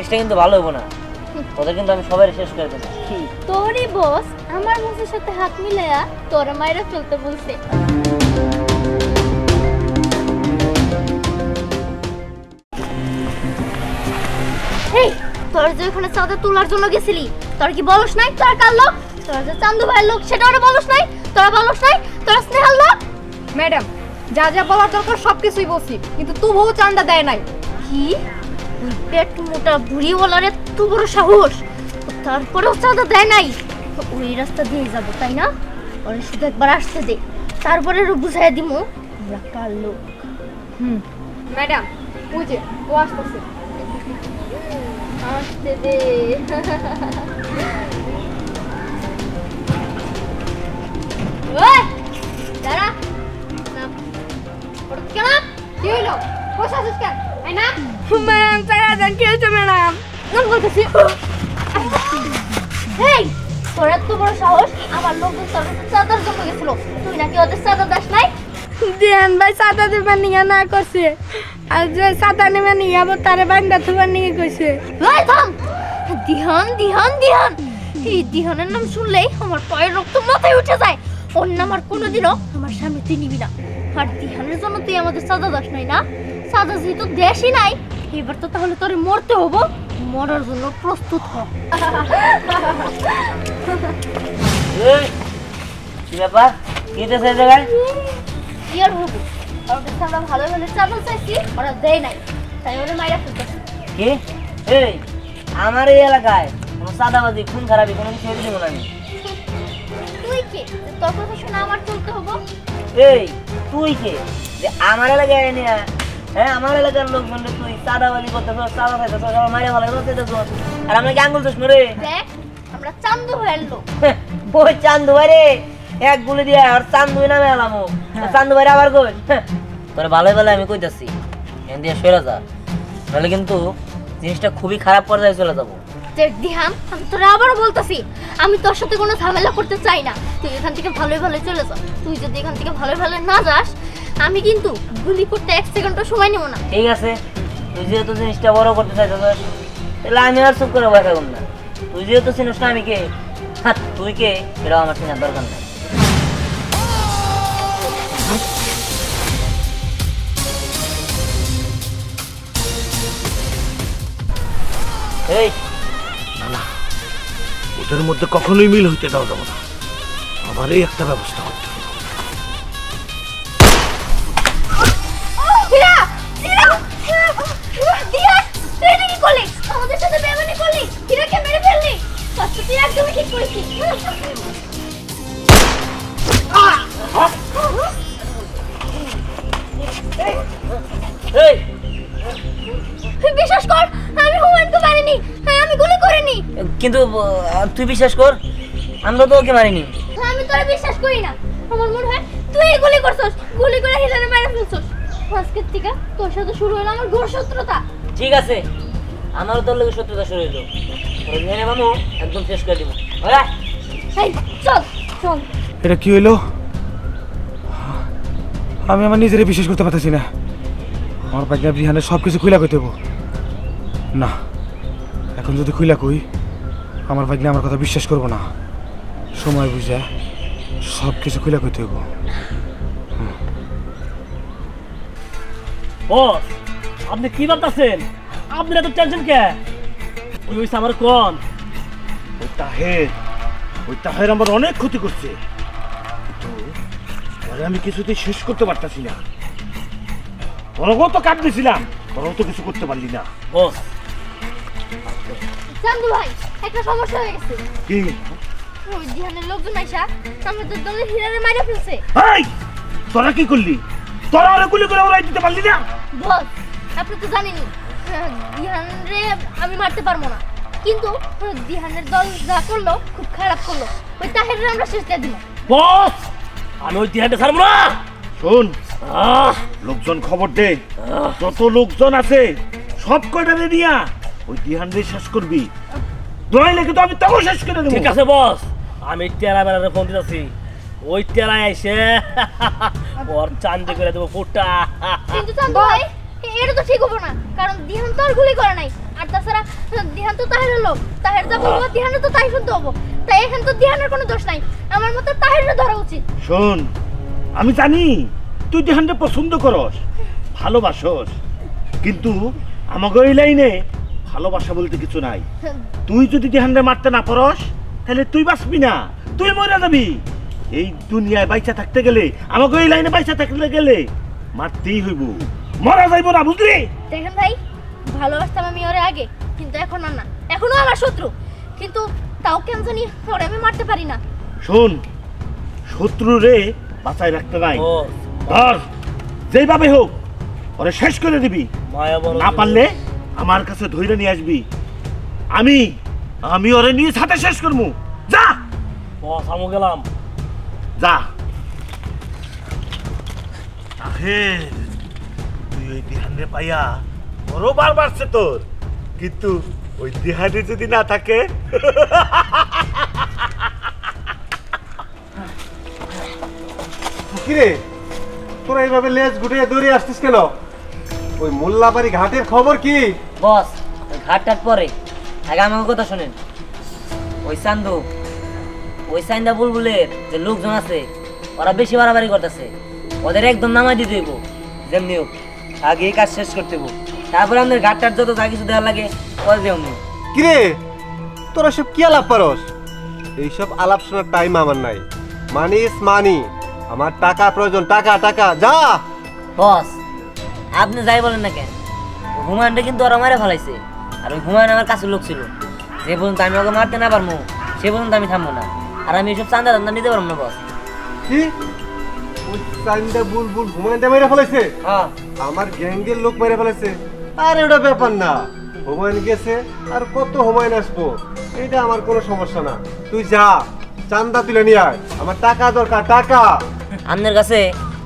জিনিসটা কিন্তু ভালো হবো না, তোদের কিন্তু আমি সবাই শেষ করে দেবো। তোরই বস আমার বসের সাথে হাত মিলায়া তোর মায়েরা ফেলতে বলছে। এই তোর যে ওখানে চাঁদা তোলার জন্য গেছিলি, তোর কি বলস নাই তোর কার লোক? তোর যে চান্দু ভাইয়ের লোক সেটা ওরা বলস নাই? তোরা বলস নাই তোর স্নেহার লোক? ম্যাডাম যা যা বলার দরকার সবকিছুই বলছি, কিন্তু তবুও চান্দা দেয় নাই। কি ওই পেট মোটা বুড়ি বলারে এত বড় সাহস, তারপরেও চাঁদা দেয় নাই? ওই রাস্তা দিয়ে যাবো তাই না? ওরা শুধু একবার আসতে দে, তারপরে বুঝাই দিমু আমরা কার লোক। ম্যাডাম ওই যে ও আসতেছে। আসতে দে। ওই দাঁড়া, নাম ওটা কেন? কি হইলো? বসে আছিস কেন? এই না ম্যাডাম চাঁদা কি হয়েছে ম্যাডাম? নাম বলতেছি। এই তোর এত বড় সাহস, আমার লোকজন তোর কাছে চাঁদার জন্য গেছিল, তুই নাকি ওদের চাঁদা দাস নাই? দিহান ভাই চাঁদা দেবার নিয়ে না করছে, আর যে চাঁদা নেবে নিয়ে আবার তারে বান্ধা থবার নিয়ে কইছে। ওই থাম, দিহান দিহান দিহান, এই দিহানের নাম শুনলেই আমার পায়ের রক্ত মাথায় উঠে যায়। ওর নাম আর কোনোদিনও আমার সামনে তুই নিবি না। আর দিহানের জন্য তুই আমাদের চাঁদা দাস নাই না? চাঁদা যেহেতু দেশই নাই, এবার তো তাহলে তোরে মরতে হবো, মরার জন্য প্রস্তুত হ। এই কি ব্যাপার, কি হইতেছে এই জায়গায়? কি আর হবো, ওদের চাঁদা ভালো ভালো চাঁদা চাইছি, ওরা দেয় নাই, তাই ওরা মাইরা ফেলতেছে। কি এই আমার এই এলাকায় কোনো চাঁদাবাজি খুন খারাপি কোনো কিছু হইতে দেবো না আমি। তুই কে তোর কথা শুনে আমার চলতে হবো? এই তুই কে যে আমার এলাকায় এনে, হ্যাঁ আমার এলাকার লোক বললে তুই চাঁদাবাজি করতেছ, চাঁদা খাইতেছ, আমার মায়ের ভালো করতেছ, আর আমরা কি আঙ্গুল চোষ মরে? দেখ আমরা চান্দু ভাইয়ের লোক। ওই চান্দু ভাই রে এক গুলি দিয়া আর চান্দু নামে এলাম, চান্দু ভাই আবার কই তোর ভালো ভালো আমি কইতাছি এন দিয়ে সরে যা, নাহলে কিন্তু জিনিসটা খুবই খারাপ পর্যায়ে চলে যাবো। দেখ দিহান, আমি তোরা আবারও বলতেছি, আমি তোর সাথে কোনো ঝামেলা করতে চাই না, তুই এখান থেকে ভালোই ভালো চলে যা। তুই যদি এখান থেকে ভালোই ভালো না যাস, আমি কিন্তু গুলি করতে 1 সেকেন্ডও সময় নেব না। ঠিক আছে, তুই যেহেতু জিনিসটা বড় করতে চাইছিস তাহলে আমি আর চুপ করে বসে থাকুন না। তুই যেহেতু চিনিস না আমি কে, হ্যাঁ তুই কে এটাও আমার চিনার দরকার নাই। এই না না, ওদের মধ্যে কখনোই মিল হইতে দেওয়া যাবে না, আমারই একটা ব্যবস্থা করতে হবে। হিরা হিরা দিহান, তুই এটা কি করলি? আমাদের সাথে বেমানি করলি, হিরাকে মেরে ফেললি। কষ্ট তুই একদমই ঠিক করেছিস। এই বিশ্বাস কর, আমি হুমায়ুনকে মারিনি, আমি গুলি করিনি। কিন্তু তুই বিশ্বাস কর, আমরা তো ওকে মারিনি। আমি তোরে বিশ্বাস করি না, আমার মনে হয় তুই গুলি করছস, গুলি করে হিলারে মেরে ফেলছস। আজকের থেকে তোর সাথে শুরু হলো আমার ঘোর শত্রুতা। ঠিক আছে, আমারও তোর লোকের শত্রুতা শুরু হইলো, তোর মেনে মামু একদম শেষ করে দিব। ওরা এই চল চল। এটা কি হইলো? আমি আমার নিজেরই বিশ্বাস করতে পারতেছি না। আমার পাইকা বিহানের সব কিছু খুইলা কইতে হইব। না, এখন যদি খুইলা কই আমার পাইকা আমার কথা বিশ্বাস করবো না। সময় বুঝা সব কিছু খুইলা কইতে হইব। বস আপনি কি ভাবতেছেন? আপনি এত টেনশন কে? ওই হইছে আমার কোন ওই তাহের আমার অনেক ক্ষতি করছে, কিন্তু পরে আমি কিছুতেই শেষ করতে পারতাছি না। তোরও তো কাট দিছিলাম, তোরও তো কিছু করতে পারলি না। বস চান্দু ভাই, একটা সমস্যা হয়ে গেছে। কি? ওই ধ্যানের লোকজন আইসা আমাদের দলের হিলারে মেরে ফেলছে। এই তোরা কি করলি? তোরা ওরা গুলি করে ওরাই দিতে পারলি না? বস আপনি তো জানেনই দিহানরে আমি মারতে পারবো না, কিন্তু দিহানের দল যা করলো খুব খারাপ করলো, ওই তাহেরের আমরা শেষ দিয়ে দিলাম। বস আমি ওই দিহানটা ছাড়বো না। শোন, লোকজন খবর দে, যত লোকজন আছে সব কয়টা দিয়া ওই দিহানরে শেষ করবি, নইলে কিন্তু আমি তাও শেষ করে দেবো। ঠিক আছে বস, আমি টেরা বেলারে ফোন দিতেছি, ওই টেরায় আইসে ওর চান্দে করে দেবো ফুটা। কিন্তু চান্দু ভাই এটা তো ঠিক হবো না, কারণ দিহান তো আর গুলি করে নাই, আর তাছাড়া দিহান তো তাহেরের লোক, তাহের যা বলবো দিহানের তো তাই শুনতে হবো। তাই এখানে তো দিহানের কোনো দোষ নাই, আমার মতো তাহেরের ধরা উচিত। শোন, আমি জানি তুই দিহানকে পছন্দ করস, ভালোবাসস, কিন্তু আমাকে ওই লাইনে ভালোবাসা বলতে কিছু নাই। তুই যদি দিহানকে মারতে না পারস তাহলে তুই বাঁচবি না, তুই মরে যাবি। এই দুনিয়ায় বাইচা থাকতে গেলে, আমাকে এই লাইনে বাইচা থাকতে গেলে মারতেই হইব, মরা যাইব না, বুঝলি? দেখেন ভাই, ভালোবাসতাম আমি ওরে আগে, কিন্তু এখন আর না। এখনো আমার শত্রু, কিন্তু তাও কেন জানি ওরে আমি মারতে পারি না। শোন, শত্রু রে বাঁচায় রাখতে নাই, ও ধর যেভাবে হোক ওরে শেষ করে দিবি। মায়া বড় না পারলে আমার কাছে ধইরে নিয়ে আসবি, আমি আমি ওরে নিয়ে সাথে শেষ করবো। যা বস, আমি গেলাম। যা। আখের তুই ওই দিহানে পাইয়া বড়বার বাড়ছে তোর, কিন্তু ওই দিহানে যদি না থাকে কিরে তোরা এইভাবে লেজ গুটিয়ে দৌড়ে আসছিস কেন? ওই মোল্লাবাড়ি ঘাটের খবর কি? বস ওই ঘাটটার পরে আগে আমাকে কথা শোনেন। ওই চান্দু, ওই চান্দা বুলবুলের যে লোকজন আছে ওরা বেশি বাড়াবাড়ি করতেছে, ওদের একদম নামাই দিতে হইব। যেমনি হোক আগে এই কাজ শেষ করতে হইব, তারপরে আমাদের ঘাটটার যত যা কিছু দেওয়ার লাগে ওই যেমনি। কিরে তোরা সব কি আলাপ পারস? এইসব আলাপ শোনার টাইম আমার নাই। মানি ইজ মানি, আমার টাকা প্রয়োজন, টাকা টাকা। যা। বস আপনি যাই বলেন না কেন, হুমায়ুনটা কিন্তু ওরা মারে ফেলাইছে। আর ওই হুমায়ুন আমার কাছে লোক ছিল, যে পর্যন্ত আমি ওকে মারতে না পারবো সে পর্যন্ত আমি থামবো না। আর আমি এসব চান্দা টান্দা নিতে পারবো না বস। কি ওই চান্দা বুলবুল হুমায়ুনটা মেরে ফেলেছে? হ্যাঁ আমার গ্যাংয়ের লোক মেরে ফেলেছে? আরে ওটা ব্যাপার না, হুমায়ুন গেছে আর কত হুমায়ুন আসবো, এটা আমার কোনো সমস্যা না। তুই যা, চান্দা তুলে নিয়ে আয়, আমার টাকা দরকার, টাকা। আপনার কাছে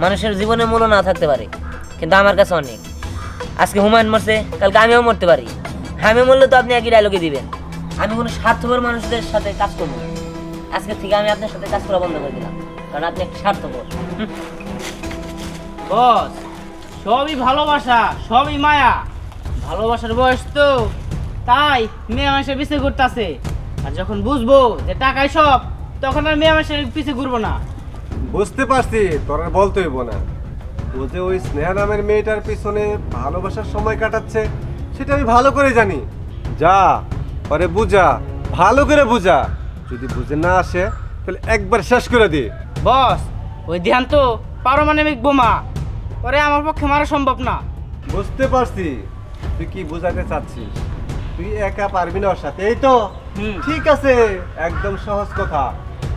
মানুষের জীবনের মূল্য না থাকতে পারে, কিন্তু আমার কাছে অনেক। আজকে হুমায়ুন মরছে, কালকে আমিও মরতে পারি। আমি মরলে তো আপনি একই ডায়লগে দিবেন। আমি কোনো স্বার্থপর মানুষদের সাথে কাজ করবো না। আজকে থেকে আমি আপনার সাথে কাজ করা বন্ধ করে দিলাম, কারণ আপনি একটা স্বার্থপর। বস সবই ভালোবাসা, সবই মায়া। ভালোবাসার বয়স তো, তাই মেয়ে মানুষের পিছিয়ে ঘুরতেছে। আর যখন বুঝবো যে টাকাই সব, তখন আর মেয়ে মানুষের পিছিয়ে ঘুরবো না। বুঝতে পারছি, তোর আর বলতে হইব না। ও যে ওই স্নেহা নামের মেয়েটার পিছনে ভালোবাসার সময় কাটাচ্ছে, সেটা আমি ভালো করে জানি। যা পরে বুঝা, ভালো করে বুঝা। যদি বুঝে না আসে তাহলে একবার শেষ করে দি। বস ওই ধ্যান তো পারমাণবিক বোমা, পরে আমার পক্ষে মারা সম্ভব না। বুঝতে পারছি তুই কি বোঝাতে চাচ্ছিস। তুই একা পারবি না ওর সাথে, এই তো? ঠিক আছে, একদম সহজ কথা।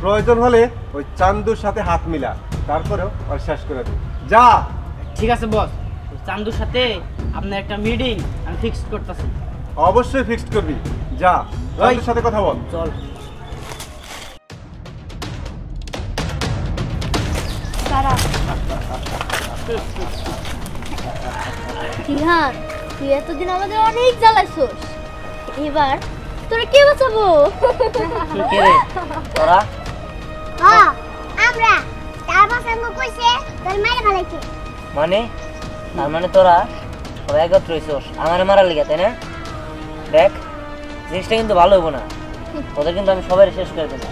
প্রয়োজন হলে ওই চান্দুর সাথে হাত মিলা, তারপরেও ওর শেষ করে দি। যা। ঠিক আছে বস, ওই চান্দুর সাথে আপনার একটা মিটিং আমি ফিক্স করতেছি। অবশ্যই ফিক্সড করবি। যা, চান্দুর সাথে কথা বল। চল। দিহান, তুই এতদিন আমাদের অনেক জ্বালাইছস, এবার তোরা কে বাঁচাবো? কে রে তোরা? আমরা তারপর সঙ্গ কইছে তোর মাইরে ফেলাইছে। মানে তার মানে তোরা সবাই একত্র হইছস আমার মারার লেগে, তাই না? দেখ জিনিসটা কিন্তু ভালো হইব না, ওদের কিন্তু আমি সবাই শেষ করে দেবো।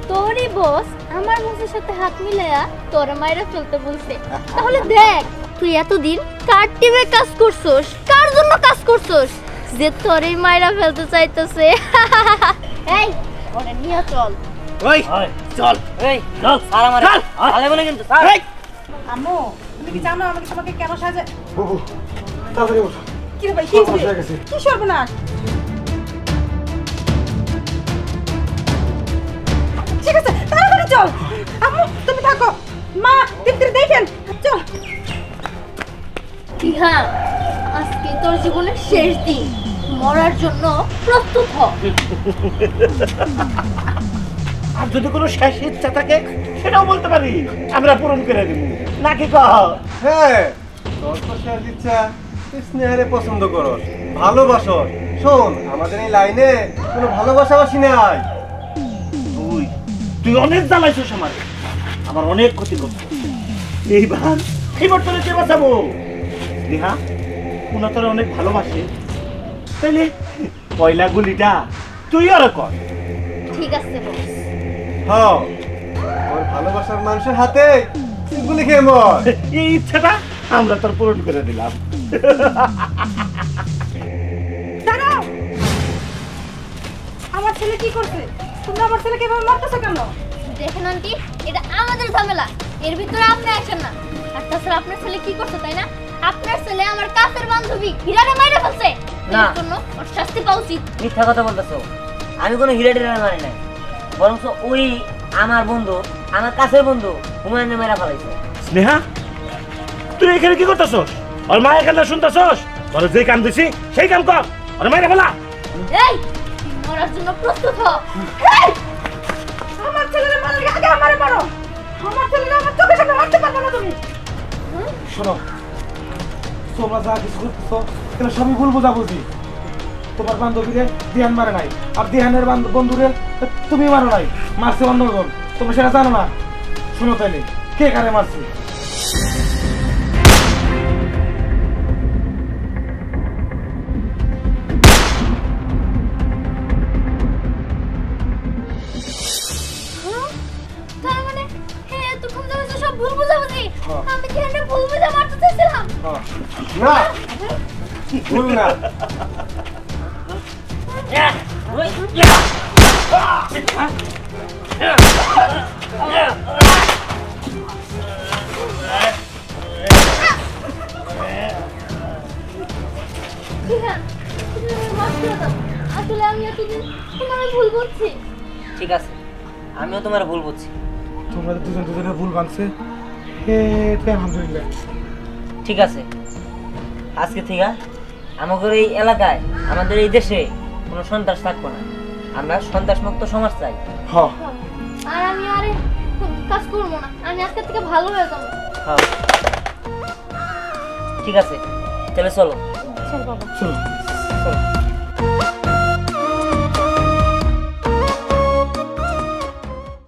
তোরই বস আমার বসের সাথে হাত মিলায়া তোরা মাইরে ফেলতে বলছে। তাহলে দেখ তুই এতদিন কার টিমে কাজ করছস, কার জন্য কাজ করছস, যে তোরই মাইরা ফেলতে চাইতেছে। এই ওরে নিয়ে চল। ওই চল, এই চল সারা মারে আলে বলে কিন্তু স্যার। আম্মু তুমি কি জানো আমাকে তোমাকে কেন সাজে? বাবু তাড়াতাড়ি ওঠ। কি রে ভাই, কি সমস্যা হয়ে হয়েছে? গেছে। কি সর্বনাশ? ঠিক আছে তাড়াতাড়ি চল। আম্মু তুমি থাকো, মা দীপ্তি দেখেন। চল। দিহান, আজকে তোর জীবনের শেষ দিন, মরার জন্য প্রস্তুত হ। আর যদি কোনো শেষ ইচ্ছা থাকে সেটাও বলতে পারি, আমরা পূরণ করে দিব, নাকি কহ? হ্যাঁ, তোর তো শেষ ইচ্ছা, তুই স্নেহারে পছন্দ করস, ভালোবাসস। শোন, আমাদের এই লাইনে কোনো ভালোবাসাবাসি নাই। তুই তুই অনেক জ্বালাইছিস আমার অনেক ক্ষতি করছিস। এইবার তোরে কে বাঁচাবো? নেহা উনা তোরা অনেক ভালোবাসে, তাইলে পয়লা গুলিটা তুই আর কর। ঠিক আছে বস। হ্যাঁ আমার ভালোবাসার মানুষের হাতে গুলি খেয়ে মর। এই ইচ্ছাটা আমরা তোর পূরণ করে দিলাম। দাঁড়াও, আমার ছেলে কি করছে? তোমরা আমার ছেলেকে এভাবে মারতেছো কেন? দেখেন আন্টি, এটা আমাদের ঝামেলা, এর ভিতরে আপনি আসেন না। আর তাছাড়া আপনার ছেলে কি করছে তাই না? আপনার ছেলে আমার কাছের বান্ধবী হীরারে মাইরে ফেলছে। না। এর জন্য ওর শাস্তি পাওয়া উচিত। মিথ্যা কথা বলতেছো। আমি কোনো হিরা টিরা মারি নাই, বরং ওই আমার বন্ধু, আমার কাছের বন্ধু হুমায়ুন মেরা ফেলাইছে। স্নেহা, তুই এখানে কি করতেছস? ওর মায়ের কান্না শুনতেছস? তোর যে কাম দিছি সেই কাম কর, ওর মায়ের ফেলা। এই, তুই মরার জন্য প্রস্তুত হ। এই, আমার ছেলের মারার আগে আমারে মারো। আমার ছেলের আমার চোখের সামনে মারতে পারবে না তুমি। শোনো, তোমরা যা কিছু করতেছো এগুলো সবই ভুল বোঝাবুঝি। তোমার বান্ধবীরে দিহান মারে নাই, আর দিহানের বন্ধুরে তুমি মারো নাই, মারছে অন্যজন। তোমরা সেটা জানো না। শোনো তাইলে কে কারে মারছে। তার মানে এতক্ষণ ধরে তো সব ভুল বুঝাবুঝি। হ্যাঁ। আমি কি একটা ভুল বুঝে মারতে চাইছিলাম? না ভুল না। দিহান, তুমি আমায় মাফ করে দাও। আসলে আমি এতদিন তোমার ভুল বুঝছি। ঠিক আছে, আমিও তোমার ভুল বুঝছি। তোমরা দুজন দুজনের ভুল ভাঙছে, আলহামদুলিল্লাহ। ঠিক আছে, আজকে থেকে আমাদের এই এলাকায়, আমাদের এই দেশে কোনো সন্ত্রাস থাকবো না। আমরা সন্ত্রাস মুক্ত সমাজ চাই। হ্যাঁ, আর আমি আরে কাজ করবো না, আমি আজকে থেকে ভালো হয়ে যাবো। হ্যাঁ, ঠিক আছে, তাহলে চলো। চল বাবা। চলো। চলো।